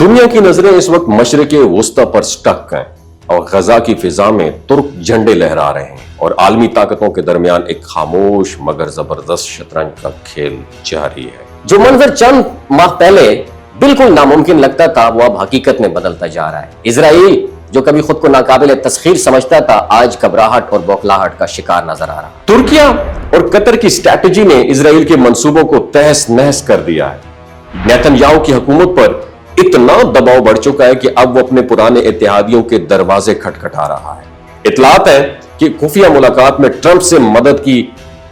दुनिया की नजरें इस वक्त मशरिक वस्ता पर स्टक हैं और गजा की फिजा में तुर्क झंडे लहरा रहे हैं और आलमी ताकतों के दरमियान एक खामोश मगर जबरदस्त शतरंज का खेल जारी है। जो मंजर चंद माह पहले बिल्कुल नामुमकिन लगता था वो अब हकीकत में बदलता जा रहा है। इजराइल जो कभी खुद को नाकाबिल तस्खीर समझता था आज घबराहट और बौखलाहट का शिकार नजर आ रहा है। तुर्किया और कतर की स्ट्रैटेजी ने इजराइल के मंसूबों को तहस नहस कर दिया है। नेतन्याहू की हुकूमत पर इतना दबाव बढ़ चुका है कि अब वो अपने पुराने इत्तेहादियों के दरवाजे खटखटा रहा है। इतलात है कि खुफिया मुलाकात में ट्रंप से मदद की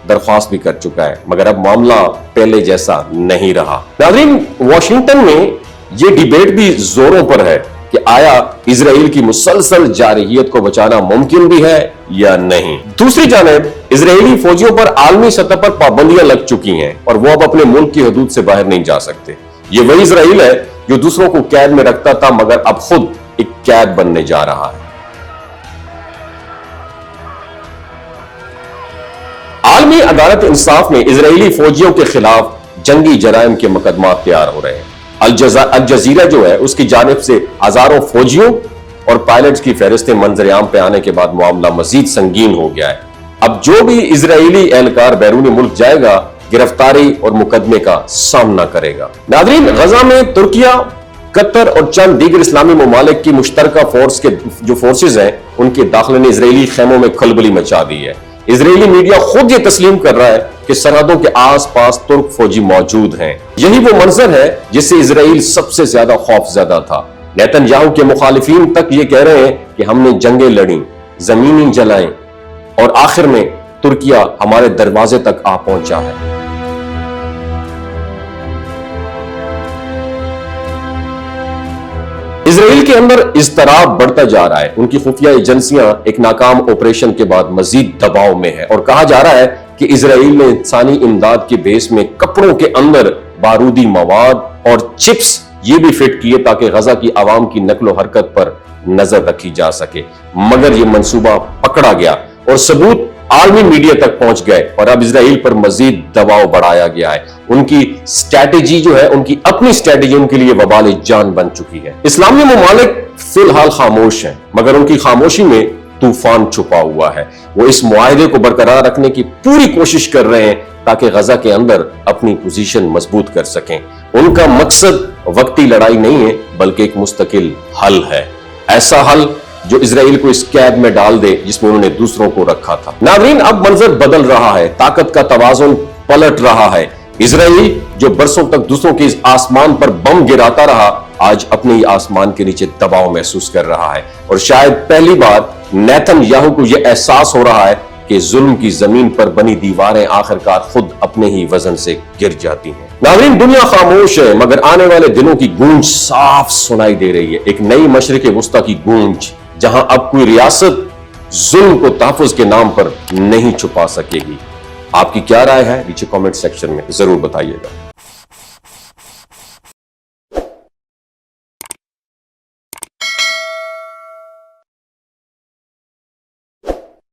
दरख्वास्त भी कर चुका है, मगर अब मामला पहले जैसा नहीं रहा। नाज़रीन, वाशिंगटन में ये डिबेट भी जोरों पर है कि आया इजराइल की मुसलसल जारहियत को बचाना मुमकिन भी है या नहीं। दूसरी जानिब इजरायली फौजियों पर आलमी सतह पर पाबंदियां लग चुकी हैं और वो अब अपने मुल्क की हदूद से बाहर नहीं जा सकते। ये वही इजराइल है जो दूसरों को कैद में रखता था मगर अब खुद एक कैद बनने जा रहा है। आलमी अदालत इंसाफ में इजरायली फौजियों के खिलाफ जंगी जराइम के मुकदमा तैयार हो रहे हैं। अल जजीरा जो है उसकी जानिब से हजारों फौजियों और पायलट्स की फहरिस्तें मंजर-ए-आम पे आने के बाद मामला मजीद संगीन हो गया है। अब जो भी इजरायली एहलकार बैरूनी मुल्क जाएगा गिरफ्तारी और मुकदमे का सामना करेगा। नाज़रीन, गजा में तुर्किया, कतर और चंद दीगर इस्लामी ममालिक की मुश्तरका फोर्स के जो फोर्सेज हैं उनके दाखिले ने इजरायली खेमों में खलबली मचा दी है। इजरायली मीडिया खुद ये तस्लीम कर रहा है कि सरहदों के आस पास तुर्क फौजी मौजूद हैं। यही वो मंजर है जिससे इजराइल सबसे ज्यादा खौफजदा था। नेतन्याहू के मुखालिफिन तक ये कह रहे हैं कि हमने जंगें लड़ी, जमीनी जलाएं और आखिर में तुर्किया हमारे दरवाजे तक आ पहुंचा है। इजराइल के अंदर इज़्तिराब बढ़ता जा रहा है। उनकी खुफिया एजेंसियां एक नाकाम ऑपरेशन के बाद मजीद दबाव में है और कहा जा रहा है कि इजराइल ने इंसानी इमदाद के बेस में कपड़ों के अंदर बारूदी मवाद और चिप्स ये भी फिट किए ताकि गजा की आवाम की नकलो हरकत पर नजर रखी जा सके, मगर यह मंसूबा पकड़ा गया और सबूत आलमी मीडिया तक पहुंच गए और अब इजराइल पर मजीद दबाव बढ़ाया गया है। उनकी स्ट्रैटेजी जो है, उनकी अपनी स्ट्रैटेजी उनके लिए वबाल जान बन चुकी है। इस्लामी ममालिक फिलहाल खामोश हैं, मगर उनकी खामोशी में तूफान छुपा हुआ है। वो इस मुआहदे को बरकरार रखने की पूरी कोशिश कर रहे हैं ताकि गजा के अंदर अपनी पोजीशन मजबूत कर सकें। उनका मकसद वक्ती लड़ाई नहीं है बल्कि एक मुस्तकिल हल है, ऐसा हल जो इजराइल को इस कैद में डाल दे जिसमें उन्होंने दूसरों को रखा था। नाज़रीन, अब मंजर बदल रहा है, ताकत का तवाज़ुन पलट रहा है। इजराइल जो बरसों तक दूसरों के इस आसमान पर बम गिराता रहा आज अपने ही आसमान के नीचे दबाव महसूस कर रहा है और शायद पहली बार नेतन्याहू को यह एहसास हो रहा है कि जुल्म की जमीन पर बनी दीवारें आखिरकार खुद अपने ही वजन से गिर जाती हैं। नाज़रीन, दुनिया खामोश है मगर आने वाले दिनों की गूंज साफ सुनाई दे रही है। एक नई मशरिक वस्ता की गूंज जहां अब कोई रियासत जुल्म को तहफ़्फ़ुज़ के नाम पर नहीं छुपा सकेगी। आपकी क्या राय है नीचे कमेंट सेक्शन में जरूर बताइएगा।